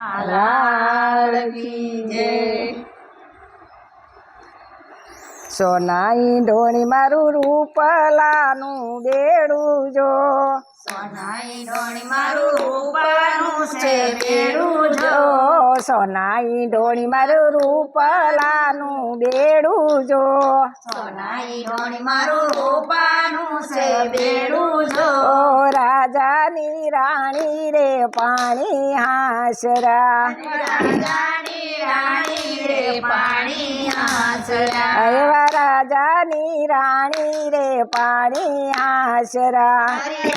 લાલ કી જય। સોનાઈ ઢોળી મારું રૂપલાનું બેડું જો, સોનાઈ ઢોળી મારું રૂપલાનું છે બેડું જો, સોનાઈ ઢોળી મારું રૂપલાનું બેડું જો, સોનાઈ ઢોળી મારું રૂપાનું છે બેડું જો, રાજાની રાણી રે પાણી હાસરા, રાજાની રાણી રે પાણી હાસરા, એવા રાજાની રાણી રે પાણી હાસરા,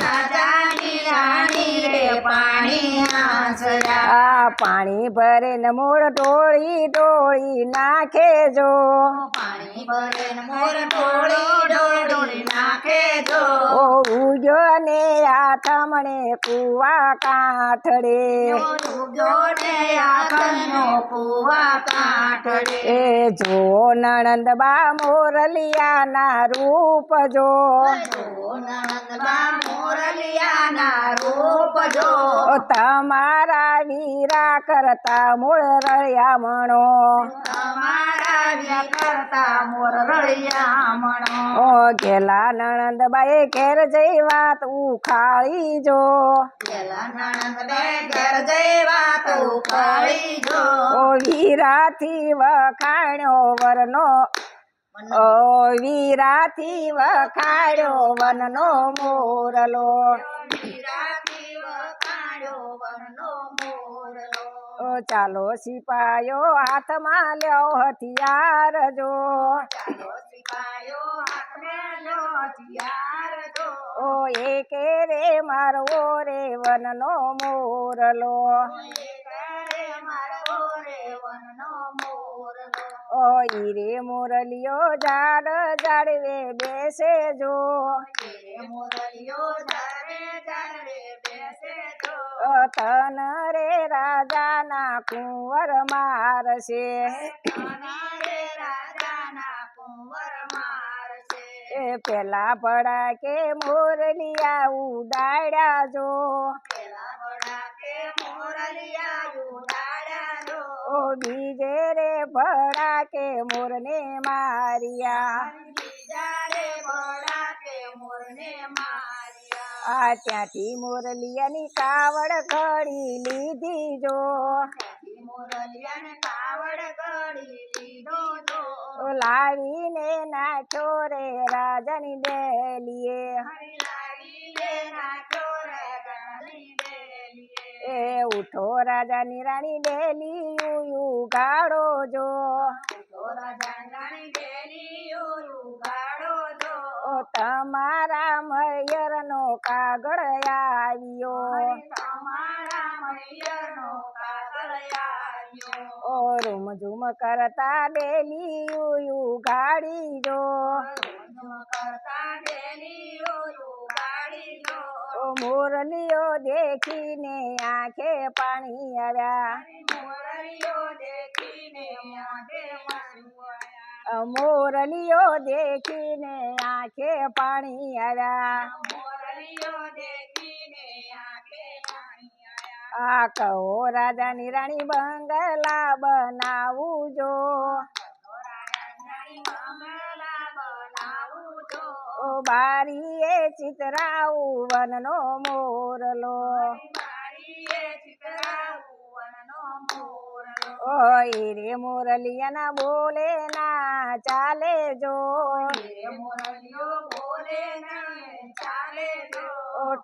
રાજાની રાણી રે પાણી હાસરા, આ પાણી ભરે ને મૂળ ટોળી ટોળી નાખે જો, પાણી ભરે ને મોર ટોળી ટોળી નાખે જો, ઉગ્યો ને આથમણે કુવા કાંઠડે, ઉગ્યો ને આંગણનો કુવા કાંઠડે, એ જો નણંદબા મોરલિયાના રૂપ જો, નણંદબા મોરલિયાના રૂપ જો, તમારા વીરા કરતા મૂળ રળિયામણો, તમારા વ્યા કરતા મોર રળિયામણો, ગેલા નણંદબાએ ઘેર જઈ વાત ઉખાળી જો, પેલા નણંદ બે ઘર જઈ વાત ઉખાળી જો, વીરાથી વખાણ્યો વરનો, વીરાથી વખાણ્યો વનનો મોરલો, વીરાથી વખાણ્યો વનનો મોરલો, ચાલો સિપાયો હાથમાં લ્યો હથિયાર જો, ચાલો સિપાયો હાથમે લો હથિયાર જો, એકે રે મારવો રે વનનો મોરલો, કરે મારવો રે વનનો મોરલો, ઈરે મોરલિયો ઝાડ ઝાડવે બેસે જો, મોરલિયો ઝાડે ઝાડે બેસે જો, તન રે રાજાના કુંવર મારશે, રે રાજાના કુંવર મારશે, પેલા પડા કે મોરલિયા ઉડાડ્યા જો, પેલા વડા કે મોરલિયા ઉડાડ્યા જો, બીજે રે ભડા કે મોરને માર્યા, બીજા રે વડા કે મોરને માર્યા, ત્યાંથી મોરલિયાની કાવડ ઘડી લીધી જો, મોરલિયાને કાવડ ગળી લીધો જો, લાવીને નાખ્યો રે રાજાની ડેલીએ, લાવીને નાખ્યો રે રાજાની ડેલીએ, ઉઠો રાજાની રાણી ડેલી ઉગાડો જો, રાજાની રાણી ડેલી ઉગાડો જો, તમારા મયરનો કાગળ આવ્યો, તમારા મૈયરનો કાગળ આવ્યો, રૂમ ઝુમ કરતા ડેલી ઉગાડી જો, કરતા ડેલી ઉગાડી જો, મોરલીઓ દેખીને આંખે પાણી આવ્યા, મોરલીઓ દેખીને આંખે પાણી આવ્યા, મોરલીઓ દેખીને આંખે પાણી આવ્યા, મોરલીઓ દેખીને આંખે પાણી આવ્યા, આ કહો રાજાની રાણી બંગલા બનાવું જો, રાજાની બંગલા બનાવું જો, બારીએ ચિતરાવું વનનો મોરલો, બારીએ ચિતરાવું વનનો મોરલો, રે મોરલિયાના બોલે ના ચાલે જો, મોરલીઓ બોલે ને ચાલે જો,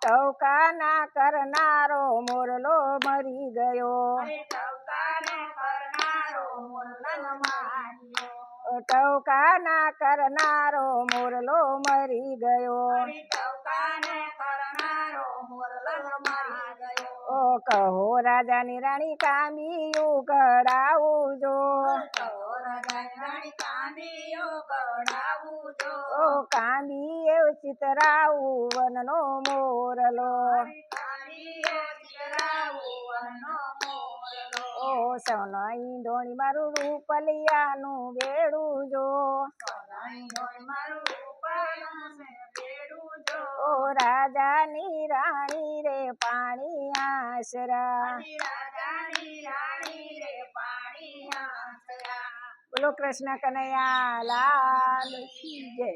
ટવકા ના કરનારો મોરલો મરી ગયો, ટવકાને કરનારો મોરલો માર્યો, ટવકા ના કરનારો મોરલો મરી ગયો, ટવકાને કરનારો મોરલો મારી ગયો, કહો રાજાની રાણી કામિયું કઢાવું જો, રાજાની રાણી કાંદીઓ કઢાવું જો, કાંબીએ ચિતરાવું વનનો મોરલો, કાંદીઓ ચિતરાવું વનનો મોરલો, સોનાઈ ઢોળી મારું રૂપલિયાનું બેડું જો, સોનાઈ ઢોળી મારું રૂપલાનું છે બેડું જો, રાજાની રાણી રે પાણી આશરા, રાજાની બોલો કૃષ્ણ કનૈયા લાલ કી જય.